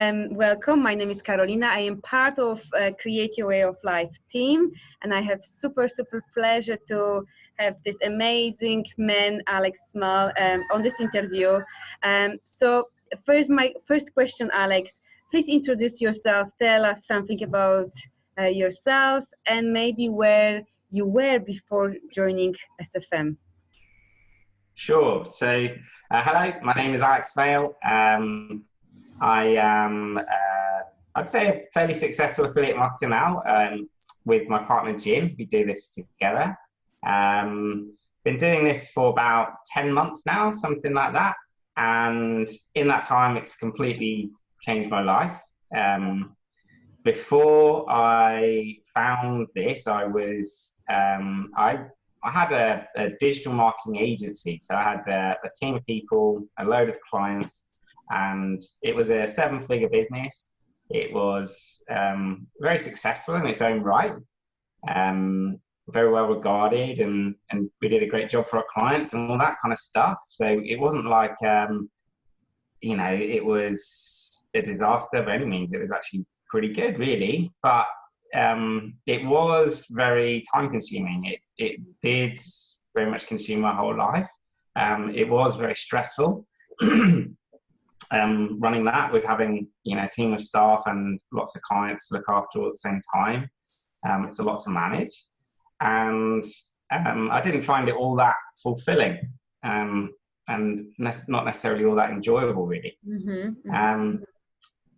Welcome. My name is Carolina. I am part of Create Your Way of Life team, and I have super pleasure to have this amazing man, Alex Small, on this interview. So my first question, Alex, please introduce yourself. Tell us something about yourself and maybe where you were before joining SFM. Sure. So, hello, my name is Alex Smale. I am, I'd say, a fairly successful affiliate marketer now with my partner Jim. We do this together. Been doing this for about 10 months now, something like that. And in that time, it's completely changed my life. Before I found this, I had a digital marketing agency. So I had a team of people, a load of clients, and it was a 7-figure business. It was very successful in its own right, very well regarded, and we did a great job for our clients and all that kind of stuff. So it wasn't like, it was a disaster by any means. It was actually pretty good, really. But it was very time consuming. It did very much consume my whole life. It was very stressful. Running that with having a team of staff and lots of clients to look after all at the same time. It's a lot to manage, and I didn't find it all that fulfilling, and not necessarily all that enjoyable, really.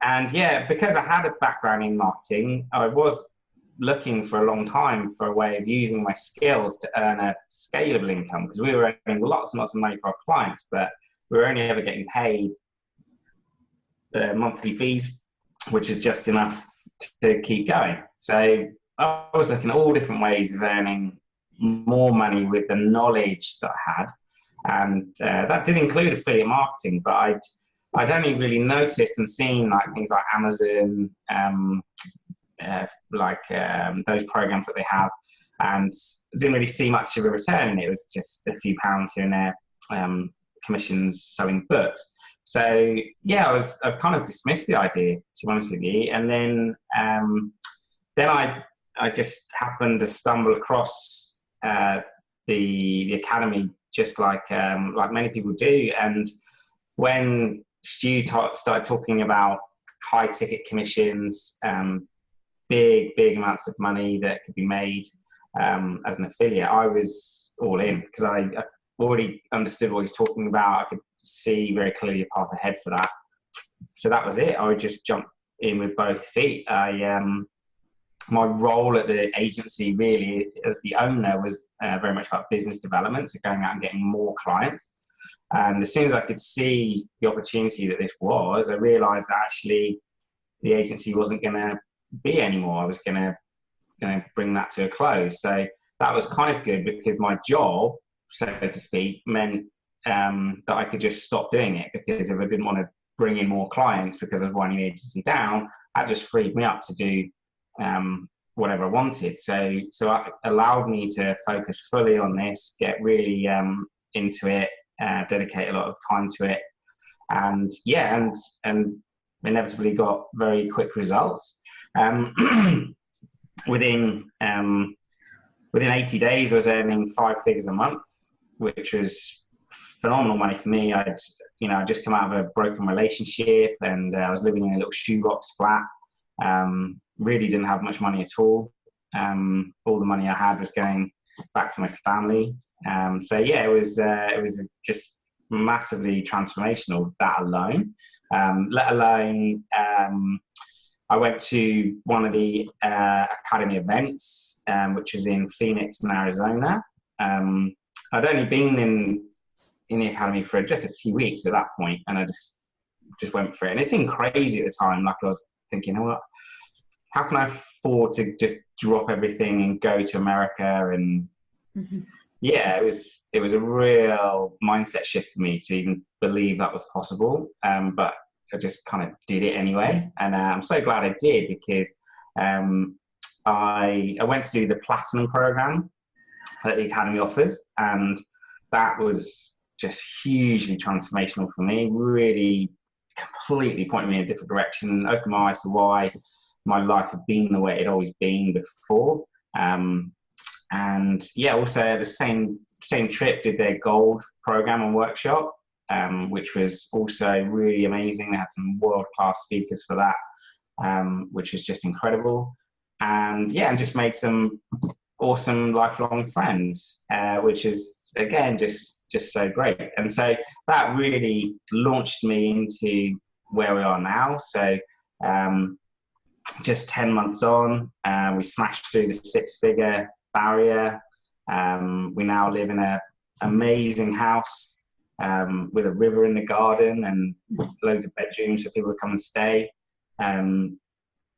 And yeah, because I had a background in marketing, I was looking for a long time for a way of using my skills to earn a scalable income, because we were earning lots and lots of money for our clients, but we were only ever getting paid the monthly fees, which is just enough to keep going. So I was looking at all different ways of earning more money with the knowledge that I had, and that did include affiliate marketing. But I'd only really noticed and seen things like Amazon, those programs that they have, and didn't really see much of a return in it. It was just a few pounds here and there, commissions selling books. So yeah, I kind of dismissed the idea, to be honest with you. And then I just happened to stumble across the academy, just like many people do. And when Stu started talking about high ticket commissions, big amounts of money that could be made as an affiliate, I was all in, because I already understood what he was talking about. I could see very clearly a path ahead for that. So that was it. I would just jump in with both feet. My role at the agency, really, as the owner, was very much about business development, so going out and getting more clients. And as soon as I could see the opportunity that this was, I realized that actually the agency wasn't going to be anymore. I was going to bring that to a close. So that was kind of good, because my job, so to speak, meant that I could just stop doing it, because if I didn't want to bring in more clients because I was winding the agency down, that just freed me up to do whatever I wanted. So it allowed me to focus fully on this, get really into it, dedicate a lot of time to it, and inevitably got very quick results. Within 80 days, I was earning 5 figures a month, which was phenomenal money for me. I'd just come out of a broken relationship, and I was living in a little shoebox flat. Really didn't have much money at all. All the money I had was going back to my family. So yeah, it was just massively transformational, that alone. Let alone, I went to one of the academy events, which was in Phoenix in Arizona. I'd only been in the academy for just a few weeks at that point, and I just went for it. And it seemed crazy at the time. Like, I was thinking, how can I afford to just drop everything and go to America? And yeah, it was a real mindset shift for me to even believe that was possible. But I just kind of did it anyway, and I'm so glad I did, because I went to do the Platinum program that the academy offers, and that was just hugely transformational for me. Really completely pointed me in a different direction, opened my eyes to why my life had been the way it had always been before. And yeah, also the same trip did their gold program and workshop, which was also really amazing. They had some world-class speakers for that, which was just incredible. And yeah, and just made some awesome lifelong friends, which is again just so great. And so that really launched me into where we are now. So just 10 months on, we smashed through the 6-figure barrier. We now live in an amazing house with a river in the garden and loads of bedrooms for people to come and stay.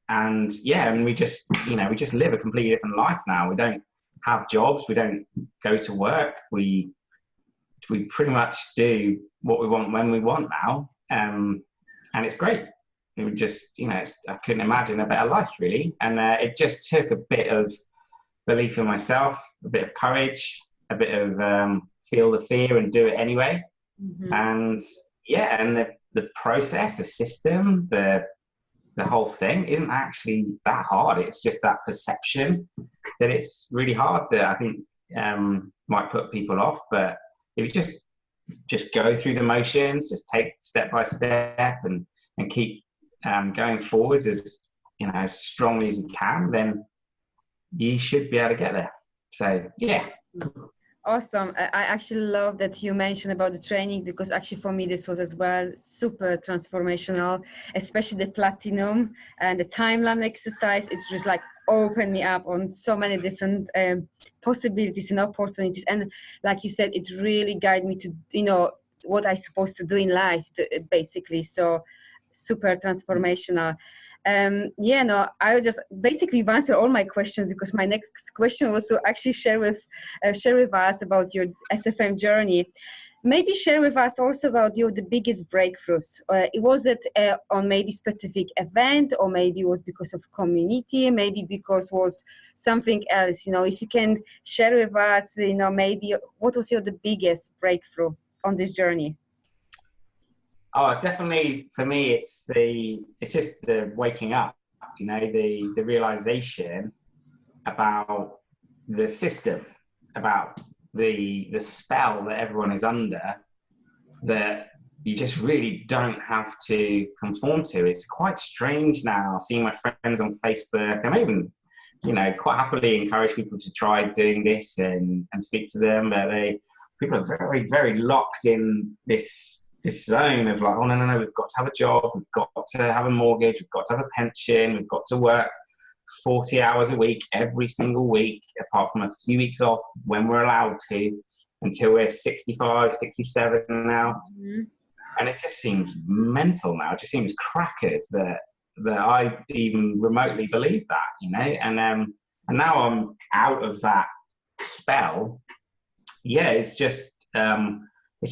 And yeah, and we just live a completely different life now. We don't have jobs. We don't go to work. We pretty much do what we want when we want now. And it's great. It would just, I couldn't imagine a better life, really. And it just took a bit of belief in myself, a bit of courage, a bit of feel the fear and do it anyway. Mm-hmm. And yeah, and the process, the system, the whole thing isn't actually that hard. It's just that perception that it's really hard that I think might put people off. But if you just go through the motions, just take step by step and keep going forwards as strongly as you can, then you should be able to get there. So yeah. Awesome. I actually love that you mentioned about the training, because actually for me this was as well super transformational, especially the platinum and the timeline exercise. It's just like opened me up on so many different possibilities and opportunities. And like you said, it really guided me to, what I'm supposed to do in life, basically. So super transformational. I just basically answered all my questions, because my next question was to actually share with us about your SFM journey. Maybe share with us also about the biggest breakthroughs. Was it on maybe specific event, or maybe it was because of community, maybe because was something else? If you can share with us, maybe what was the biggest breakthrough on this journey? Oh, definitely for me, it's just the waking up, the realization about the system, about the spell that everyone is under, that you just really don't have to conform to. It's quite strange now seeing my friends on Facebook, and I even, quite happily encourage people to try doing this and speak to them, but people are very, very locked in this zone of like, oh no, we've got to have a job, we've got to have a mortgage, we've got to have a pension, we've got to work 40 hours a week every single week, apart from a few weeks off when we're allowed to, until we're 65, 67 now. Mm-hmm. And it just seems mental now. It just seems crackers that I even remotely believe that, and now I'm out of that spell. Yeah, it's just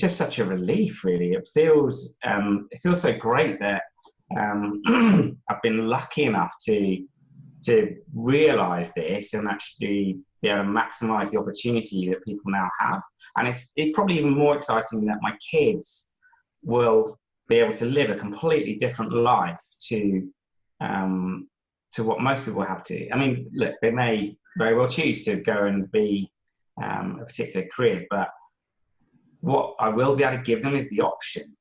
such a relief, really. It feels so great that I've been lucky enough to realize this and actually be able to maximize the opportunity that people now have. And it's probably even more exciting that my kids will be able to live a completely different life to what most people have to. I mean, look, they may very well choose to go and be a particular career, but what I will be able to give them is the option.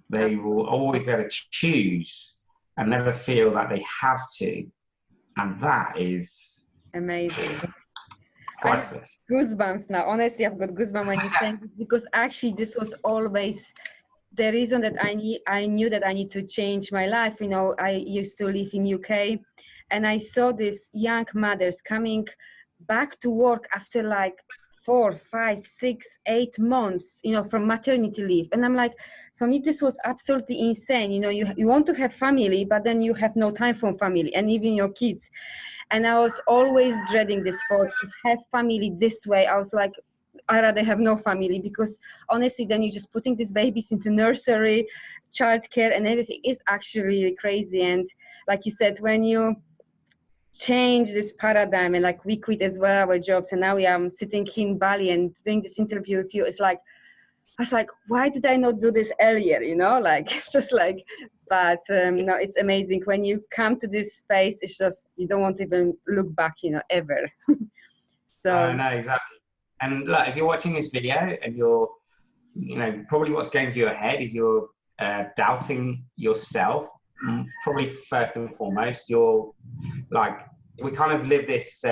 They will always be able to choose and never feel that they have to. And that is amazing. Priceless. Goosebumps now. Honestly, I've got goosebumps when you saying this, because actually this was always the reason that I knew that I need to change my life. I used to live in UK, and I saw these young mothers coming back to work after like 4, 5, 6, 8 months, from maternity leave. And I'm like, for me, this was absolutely insane. You want to have family, but then you have no time for family and even your kids. And I was always dreading this thought to have family this way. I was like, I'd rather have no family, because honestly, then you're just putting these babies into nursery, childcare, and everything is actually really crazy. And like you said, when you change this paradigm, and like we quit as well our jobs, and now I'm sitting in Bali and doing this interview with you, it's like I was like, why did I not do this earlier? You know, like, it's just like, but no, it's amazing. When you come to this space, it's just, you don't want to even look back, you know, ever. So, No, exactly. And look, if you're watching this video and you're, you know, probably what's going through your head is you're doubting yourself. Probably first and foremost, you're like, we kind of live this,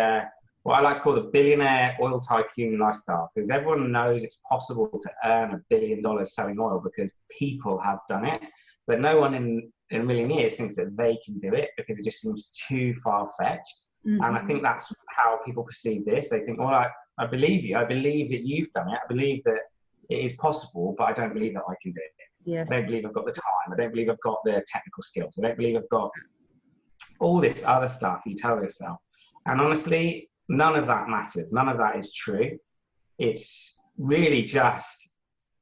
what I like to call the billionaire oil tycoon lifestyle, because everyone knows it's possible to earn $1 billion selling oil because people have done it. But no one in a million years thinks that they can do it because it just seems too far-fetched. Mm-hmm. And I think that's how people perceive this. They think, well, I believe you. I believe that you've done it. I believe that it is possible, but I don't believe that I can do it. Yes. I don't believe I've got the time. I don't believe I've got the technical skills. I don't believe I've got all this other stuff you tell yourself. And honestly, none of that matters. None of that is true. It's really just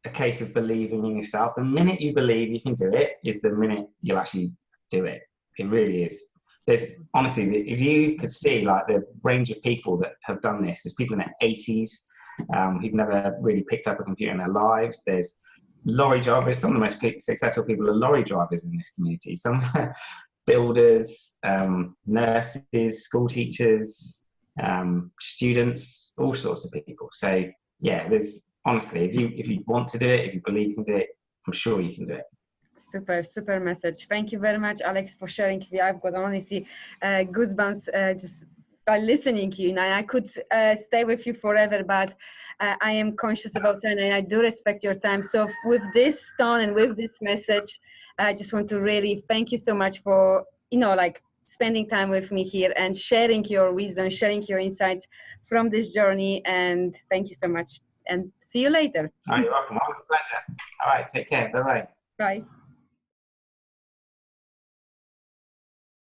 a case of believing in yourself. The minute you believe you can do it is the minute you'll actually do it. It really is. There's honestly, if you could see like the range of people that have done this, there's people in their 80s who've never really picked up a computer in their lives. There's lorry drivers. Some of the most successful people are lorry drivers in this community. Some builders, nurses, school teachers, students, all sorts of people. So yeah, there's honestly, if you want to do it, if you believe you can do it, I'm sure you can do it. Super message. Thank you very much, Alex, for sharing. I've got honestly goosebumps just by listening to you. Now I could stay with you forever, but I am conscious about time and I do respect your time. So with this tone and with this message, I just want to really thank you so much for, you know, like spending time with me here and sharing your wisdom, sharing your insights from this journey. And thank you so much. And see you later. Oh, you're welcome. It was a pleasure. All right, take care. Bye-bye. Bye.